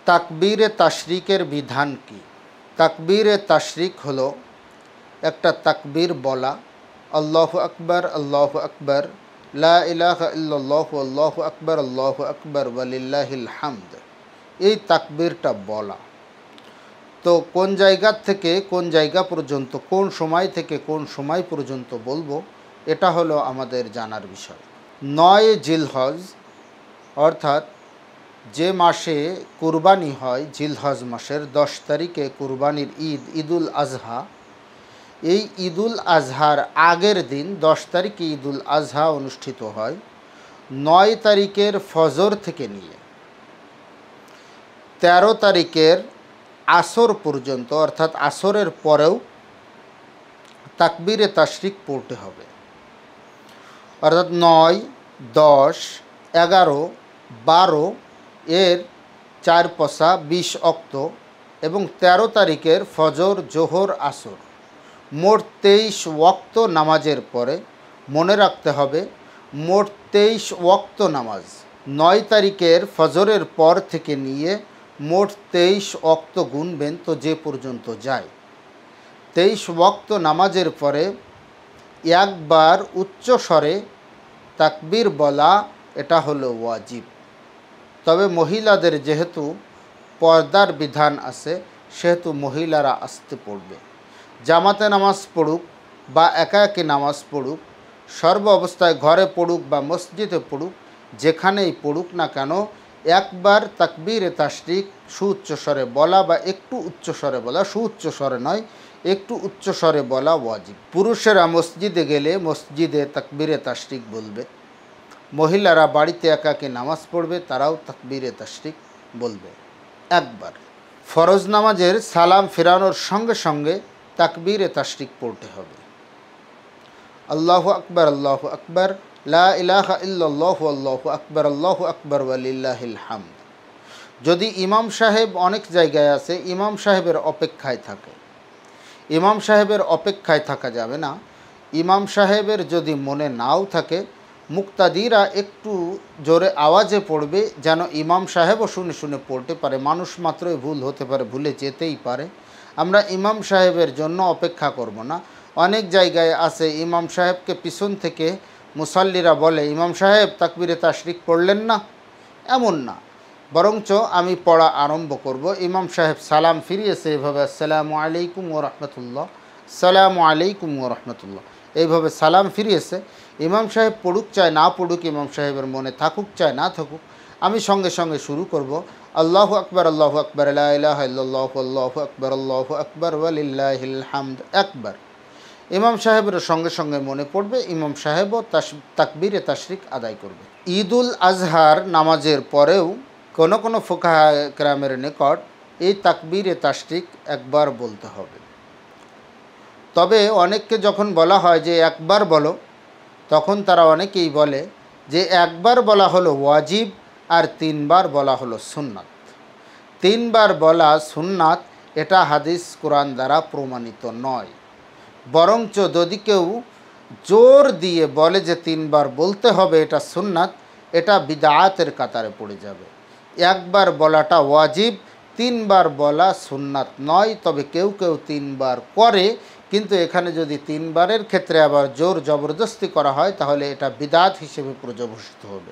তাকবীরে তাশরিকের বিধান কি? তাকবীরে তাশরিক হলো একটা তাকবীর বলা, আল্লাহু আকবার, লা ইলাহা ইল্লাল্লাহু আল্লাহু আকবার ওয়ালিল্লাহিল হামদ। এই তাকবীরটা বলা। তো কোন জায়গা থেকে কোন জায়গা পর্যন্ত, কোন সময় থেকে কোন সময় পর্যন্ত বলবো, এটা হলো আমাদের জানার বিষয়। 9 জিলহজ অর্থাৎ যে মাসে কুরবানি হয়, জিলহজ মাসের 10 তারিখে কুরবানির ঈদ, ঈদুল আজহা। এই ঈদুল আজহার আগের দিন 10 তারিখে ঈদুল আজহা অনুষ্ঠিত হয়। 9 তারিখের ফজর থেকে নিয়ে 13 তারিখের আসর পর্যন্ত, অর্থাৎ আসরের পরেও তাকবীরে তাশরিক পড়তে হবে। অর্থাৎ 9, 10, 11, 12 এর 4 পশা 20 অক্ত এবং 13 তারিখের ফজর, জোহর, আসর, মোট 23 ওয়াক্ত নামাজের পরে মনে রাখতে হবে মোট 23 ওয়াক্ত নামাজ। 9 তারিখের ফজরের পর থেকে নিয়ে মোট 23 ওয়াক্ত গুনবেন, তো যে পর্যন্ত যায়। 23 ওয়াক্ত নামাজের পরে একবার উচ্চ স্বরে তাকবীর বলা, এটা হলো ওয়াজিব। তবে মহিলাদের যেহেতু পর্দার বিধান আছে, সেহেতু মহিলারা আস্তে পড়বে। জামাতে নামাজ পড়ুক বা একা একি নামাজ পড়ুক, সর্ব অবস্থায় ঘরে পড়ুক বা মসজিদে পড়ুক, যেখানেই পড়ুক না কেন, একবার তাকবীরে তাশরিক সুউচ্চ স্বরে বলা বা একটু উচ্চ স্বরে বলা, সুউচ্চ স্বরে নয়, একটু উচ্চ স্বরে বলা ওয়াজিব। পুরুষেরা মসজিদে গেলে মসজিদে তাকবীরে তাশরিক বলবে, মহিলারা বাড়িতে একাকে নামাজ পড়বে, তারাও তাকবীরে তাশরিক বলবে একবার। ফরজ নামাজের সালাম ফেরানোর সঙ্গে সঙ্গে তাকবীরে তাশরিক পড়তে হবে। আল্লাহু আকবার, লা ইলাহা ইল্লাল্লাহু আল্লাহু আকবার ওয়ালিল্লাহিল হামদ। যদি ইমাম সাহেব, অনেক জায়গায় আছে ইমাম সাহেবের অপেক্ষায় থাকে, ইমাম সাহেবের অপেক্ষায় থাকা যাবে না। ইমাম সাহেবের যদি মনে নাও থাকে, মুক্তাদিরা একটু জোরে আওয়াজে পড়বে, যেন ইমাম সাহেবও শুনে শুনে পড়তে পারে। মানুষ মাত্রই ভুল হতে পারে, ভুলে যেতেই পারে। আমরা ইমাম সাহেবের জন্য অপেক্ষা করব না। অনেক জায়গায় আছে ইমাম সাহেবকে পিছন থেকে মুসাল্লিরা বলে, ইমাম সাহেব তাকবীরে তাশরিক পড়লেন না, এমন না, বরঞ্চ আমি পড়া আরম্ভ করব। ইমাম সাহেব সালাম ফিরিয়েছে এভাবে, আসসালামু আলাইকুম ওয়া রাহমাতুল্লাহ, আসসালামু আলাইকুম ওয়া রাহমাতুল্লাহ, এইভাবে সালাম ফিরিয়েছে। ইমাম সাহেব পড়ুক চায় না পড়ুক, ইমাম সাহেবের মনে থাকুক চায় না থাকুক, আমি সঙ্গে সঙ্গে শুরু করব, আল্লাহু আকবার, লা ইলাহা ইল্লাল্লাহু আল্লাহু আকবার ওয়ালিল্লাহিল হামদ একবার। ইমাম সাহেবের সঙ্গে সঙ্গে মনে পড়বে, ইমাম সাহেবও তাকবীরে তাশরিক আদায় করবে। ঈদুল আজহার নামাজের পরেও কোনো কোনো ফুকাহা কেরামের নিকট এই তাকবীরে তাশরিক একবার বলতে হবে। তবে অনেককে যখন বলা হয় যে একবার বলো, তখন তারা অনেকেই বলে যে একবার বলা হলো ওয়াজিব আর 3 বার বলা হলো সুন্নাত। 3 বার বলা সুন্নাত, এটা হাদিস কোরআন দ্বারা প্রমাণিত নয়। বরঞ্চ যদি কেউ জোর দিয়ে বলে যে 3 বার বলতে হবে, এটা সুন্নাত, এটা বিদআতের কাতারে পড়ে যাবে। একবার বলাটা ওয়াজিব, 3 বার বলা সুন্নাত নয়। তবে কেউ কেউ 3 বার করে, কিন্তু এখানে যদি 3 বারের ক্ষেত্রে আবার জোর জবরদস্তি করা হয়, তাহলে এটা বিদআত হিসেবে পর্যবসিত হবে।